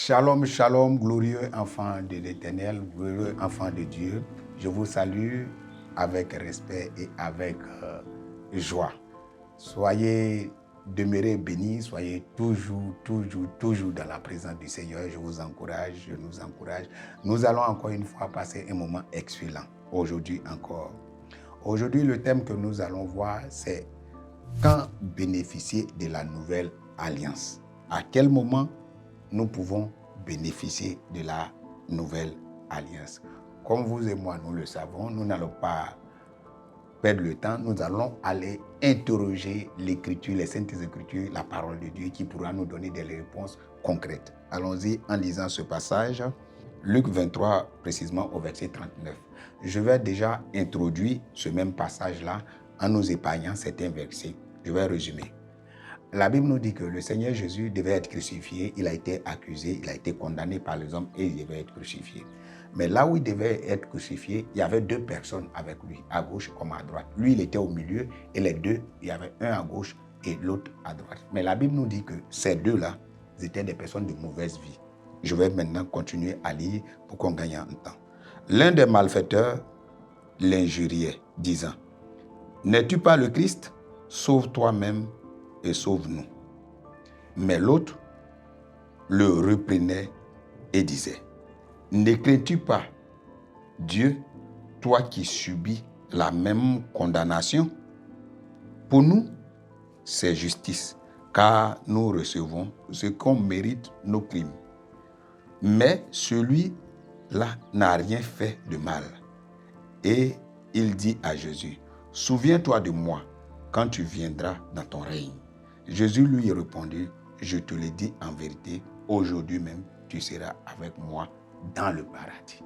Shalom, shalom, glorieux enfant de l'Éternel, glorieux enfant de Dieu. Je vous salue avec respect et avec joie. Soyez demeurés bénis, soyez toujours dans la présence du Seigneur. Je vous encourage, je nous encourage. Nous allons encore une fois passer un moment excellent, aujourd'hui encore. Aujourd'hui, le thème que nous allons voir, c'est quand bénéficier de la nouvelle alliance. À quel moment nous pouvons bénéficier de la nouvelle alliance. Comme vous et moi, nous le savons, nous n'allons pas perdre le temps, nous allons aller interroger l'Écriture, les Saintes Écritures, la parole de Dieu qui pourra nous donner des réponses concrètes. Allons-y en lisant ce passage, Luc 23, précisément au verset 39. Je vais déjà introduire ce même passage-là en nous épargnant certains versets. Je vais résumer. La Bible nous dit que le Seigneur Jésus devait être crucifié, il a été accusé, il a été condamné par les hommes et il devait être crucifié. Mais là où il devait être crucifié, il y avait deux personnes avec lui, à gauche comme à droite. Lui, il était au milieu et les deux, il y avait un à gauche et l'autre à droite. Mais la Bible nous dit que ces deux-là, étaient des personnes de mauvaise vie. Je vais maintenant continuer à lire pour qu'on gagne en temps. L'un des malfaiteurs l'injuriait, disant, « N'es-tu pas le Christ? Sauve toi-même et sauve-nous. » Mais l'autre le reprenait et disait, « Ne crains-tu pas Dieu, toi qui subis la même condamnation? Pour nous, c'est justice, car nous recevons ce qu'on mérite nos crimes. Mais celui-là n'a rien fait de mal. » Et il dit à Jésus, « Souviens-toi de moi quand tu viendras dans ton règne. » Jésus lui répondit, « Je te le dis en vérité, aujourd'hui même, tu seras avec moi dans le paradis. »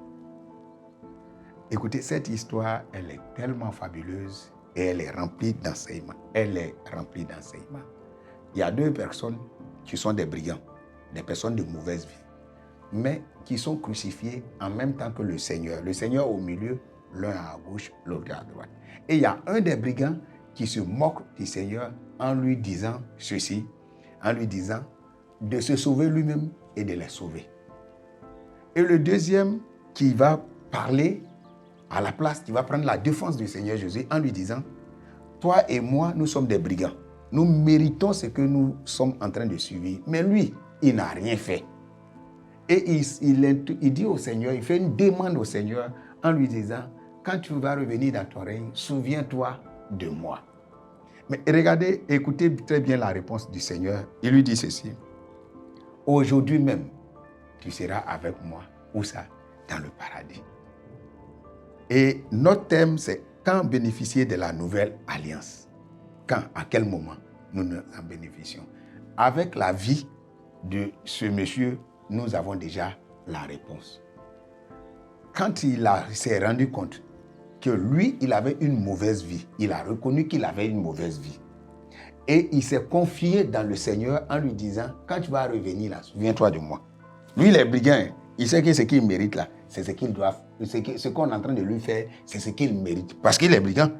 Écoutez, cette histoire, elle est tellement fabuleuse et elle est remplie d'enseignements. Il y a deux personnes qui sont des brigands, des personnes de mauvaise vie, mais qui sont crucifiées en même temps que le Seigneur. Le Seigneur au milieu, l'un à gauche, l'autre à droite. Et il y a un des brigands qui se moque du Seigneur en lui disant ceci, en lui disant de se sauver lui-même et de les sauver. Et le deuxième qui va parler à la place, qui va prendre la défense du Seigneur Jésus en lui disant, toi et moi, nous sommes des brigands. Nous méritons ce que nous sommes en train de subir. Mais lui, il n'a rien fait. Et il dit au Seigneur, il fait une demande au Seigneur en lui disant, quand tu vas revenir dans ton règne, souviens-toi de moi. Mais regardez, écoutez très bien la réponse du Seigneur. Il lui dit ceci. Aujourd'hui même, tu seras avec moi. Où ça? Dans le paradis. Et notre thème, c'est quand bénéficier de la nouvelle alliance. Quand, à quel moment nous en bénéficions? Avec la vie de ce monsieur, nous avons déjà la réponse. Quand il s'est rendu compte que lui, il avait une mauvaise vie, il a reconnu qu'il avait une mauvaise vie. Et il s'est confié dans le Seigneur en lui disant, quand tu vas revenir là, souviens-toi de moi. Lui, il est brigand, il sait que ce qu'il mérite là, c'est ce qu'il doit, ce qu'on est en train de lui faire, c'est ce qu'il mérite. Parce qu'il est brigand.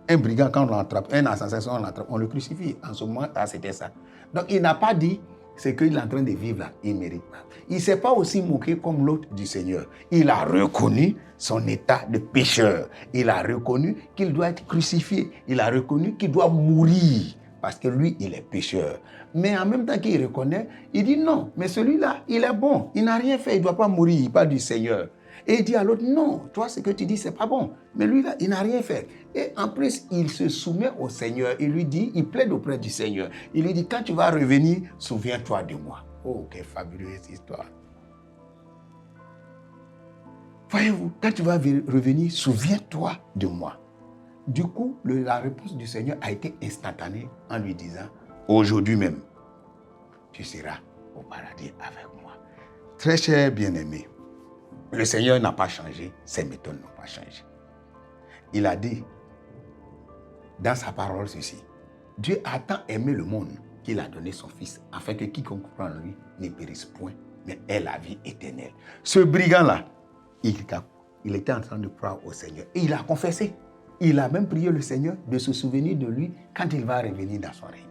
Un brigand, quand on l'attrape, un assassin, on l'attrape, on le crucifie. En ce moment, c'était ça. Donc, il n'a pas dit, ce qu'il est en train de vivre là, il ne mérite pas. Il ne s'est pas aussi moqué comme l'autre du Seigneur. Il a reconnu son état de pécheur. Il a reconnu qu'il doit être crucifié. Il a reconnu qu'il doit mourir. Parce que lui, il est pécheur. Mais en même temps qu'il reconnaît, il dit non, mais celui-là, il est bon. Il n'a rien fait, il ne doit pas mourir, il parle du Seigneur. Et il dit à l'autre, non, toi, ce que tu dis, c'est pas bon. Mais lui-là, il n'a rien fait. Et en plus, il se soumet au Seigneur. Il lui dit, il plaide auprès du Seigneur. Il lui dit, quand tu vas revenir, souviens-toi de moi. Oh, quelle fabuleuse histoire. Voyez-vous, quand tu vas revenir, souviens-toi de moi. Du coup, la réponse du Seigneur a été instantanée en lui disant, aujourd'hui même, tu seras au paradis avec moi. Très cher bien-aimé, le Seigneur n'a pas changé, ses méthodes n'ont pas changé. Il a dit dans sa parole ceci, Dieu a tant aimé le monde qu'il a donné son Fils, afin que quiconque croit en lui ne périsse point, mais ait la vie éternelle. Ce brigand-là, il était en train de croire au Seigneur et il a confessé. Il a même prié le Seigneur de se souvenir de lui quand il va revenir dans son règne.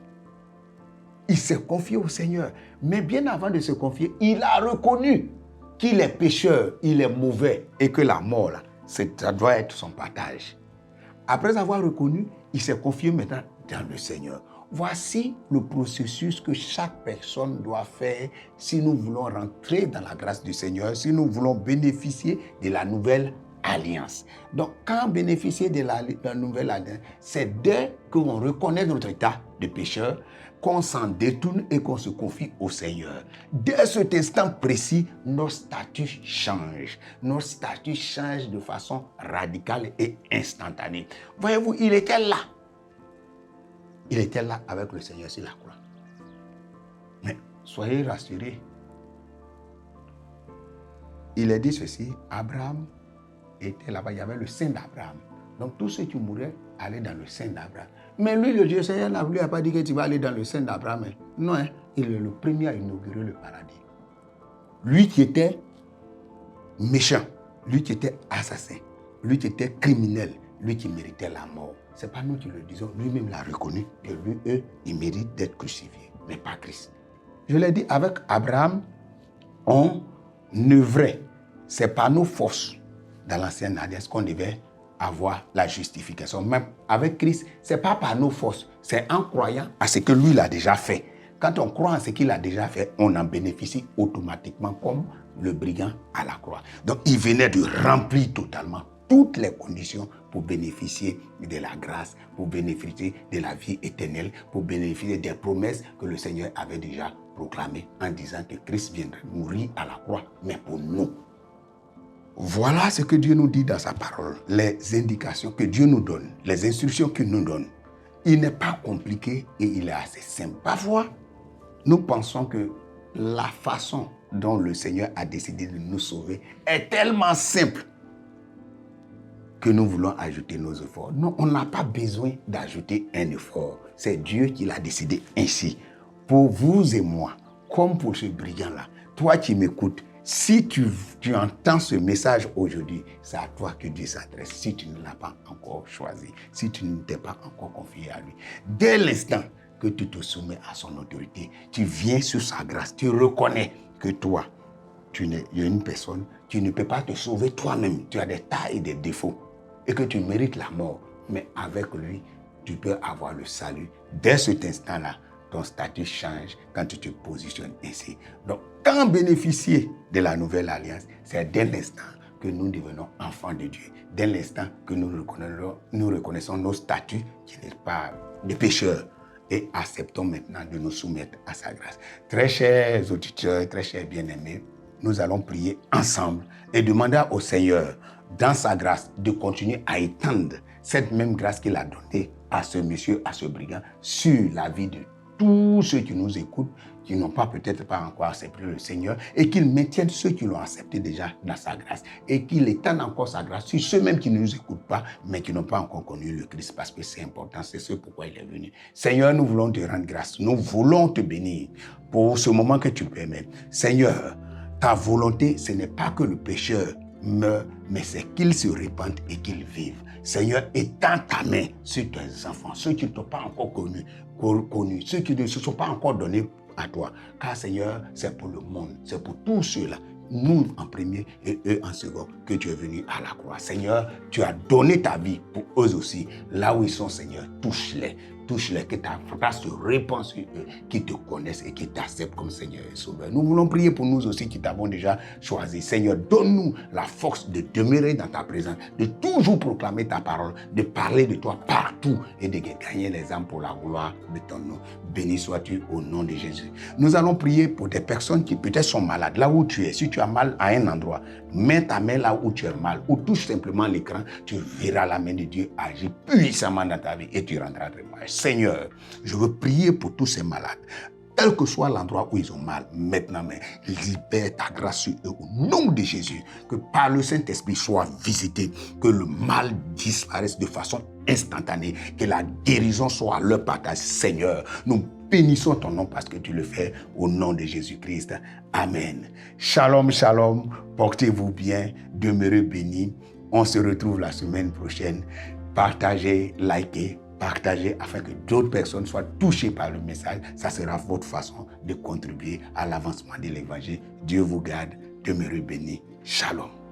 il s'est confié au Seigneur. Mais bien avant de se confier, il a reconnu qu'il est pécheur, il est mauvais et que la mort, là, ça doit être son partage. Après avoir reconnu, il s'est confié maintenant dans le Seigneur. Voici le processus que chaque personne doit faire si nous voulons rentrer dans la grâce du Seigneur, si nous voulons bénéficier de la nouvelle alliance. Donc, quand bénéficier de la nouvelle alliance, c'est dès qu'on reconnaît notre état de pécheur, qu'on s'en détourne et qu'on se confie au Seigneur. Dès cet instant précis, nos statuts changent. Nos statuts changent de façon radicale et instantanée. Voyez-vous, il était là. Il était là avec le Seigneur sur la croix. Mais soyez rassurés. Il est dit ceci, Abraham était là-bas, il y avait le sein d'Abraham. Donc tous ceux qui mouraient allaient dans le sein d'Abraham. Mais lui, le Dieu Seigneur, n'a pas dit que tu vas aller dans le sein d'Abraham. Non, hein, il est le premier à inaugurer le paradis. Lui qui était méchant, lui qui était assassin, lui qui était criminel, lui qui méritait la mort. Ce n'est pas nous qui le disons, lui-même l'a reconnu que lui, eux, il mérite d'être crucifié, mais pas Christ. Je l'ai dit, avec Abraham, on œuvrait. Ce n'est pas nos forces dans l'ancienne alliance qu'on devait avoir la justification. Même avec Christ, ce n'est pas par nos forces, c'est en croyant à ce que lui il a déjà fait. Quand on croit en ce qu'il a déjà fait, on en bénéficie automatiquement comme le brigand à la croix. Donc il venait de remplir totalement toutes les conditions pour bénéficier de la grâce, pour bénéficier de la vie éternelle, pour bénéficier des promesses que le Seigneur avait déjà proclamées en disant que Christ viendrait mourir à la croix, mais pour nous. Voilà ce que Dieu nous dit dans sa parole, les indications que Dieu nous donne, les instructions qu'il nous donne. Il n'est pas compliqué et il est assez simple. Parfois, nous pensons que la façon dont le Seigneur a décidé de nous sauver est tellement simple que nous voulons ajouter nos efforts. Non, on n'a pas besoin d'ajouter un effort. C'est Dieu qui l'a décidé ainsi. Pour vous et moi, comme pour ce brigand-là, toi qui m'écoutes, si tu entends ce message aujourd'hui, c'est à toi que Dieu s'adresse. Si tu ne l'as pas encore choisi, si tu ne t'es pas encore confié à lui. Dès l'instant que tu te soumets à son autorité, tu viens sur sa grâce, tu reconnais que toi, il y a une personne, tu ne peux pas te sauver toi-même. Tu as des tas et des défauts et que tu mérites la mort. Mais avec lui, tu peux avoir le salut. Dès cet instant-là, ton statut change quand tu te positionnes ainsi. Donc, quand bénéficier de la nouvelle alliance, c'est dès l'instant que nous devenons enfants de Dieu. Dès l'instant que nous reconnaissons nos statuts qui n'est pas de pécheurs et acceptons maintenant de nous soumettre à sa grâce. Très chers auditeurs, très chers bien-aimés, nous allons prier ensemble et demander au Seigneur, dans sa grâce, de continuer à étendre cette même grâce qu'il a donnée à ce monsieur, à ce brigand, sur la vie de tous ceux qui nous écoutent, qui n'ont pas peut-être pas encore accepté le Seigneur, et qu'il maintienne ceux qui l'ont accepté déjà dans sa grâce, et qu'il étende encore sa grâce sur ceux-mêmes qui ne nous écoutent pas, mais qui n'ont pas encore connu le Christ, parce que c'est important, c'est ce pourquoi il est venu. Seigneur, nous voulons te rendre grâce, nous voulons te bénir pour ce moment que tu permets. Seigneur, ta volonté, ce n'est pas que le pécheur meure, mais c'est qu'il se répande et qu'il vive. Seigneur, étends ta main sur tes enfants, ceux qui ne t'ont pas encore connu, ceux qui ne se sont pas encore donnés à toi. Car Seigneur, c'est pour le monde, c'est pour tous ceux-là, nous en premier et eux en second, que tu es venu à la croix. Seigneur, tu as donné ta vie pour eux aussi. Là où ils sont, Seigneur, touche-les, que ta grâce se répand sur eux, qui te connaissent et qui t'acceptent comme Seigneur et Sauveur. Nous voulons prier pour nous aussi qui t'avons déjà choisi. Seigneur, donne-nous la force de demeurer dans ta présence, de toujours proclamer ta parole, de parler de toi partout et de gagner les âmes pour la gloire de ton nom. Béni sois-tu au nom de Jésus. Nous allons prier pour des personnes qui peut-être sont malades, là où tu es. Si tu as mal à un endroit, mets ta main là où tu as mal, ou touche simplement l'écran, tu verras la main de Dieu agir puissamment dans ta vie et tu rendras témoignage. Seigneur, je veux prier pour tous ces malades. Quel que soit l'endroit où ils ont mal, maintenant, mais libère ta grâce sur eux au nom de Jésus. Que par le Saint-Esprit soit visité, que le mal disparaisse de façon instantanée, que la guérison soit leur partage. Seigneur, nous bénissons ton nom parce que tu le fais au nom de Jésus-Christ. Amen. Shalom, shalom. Portez-vous bien, demeurez bénis. On se retrouve la semaine prochaine. Partagez, likez, partagez afin que d'autres personnes soient touchées par le message. Ça sera votre façon de contribuer à l'avancement de l'évangile. Dieu vous garde. Demeurez bénis. Shalom.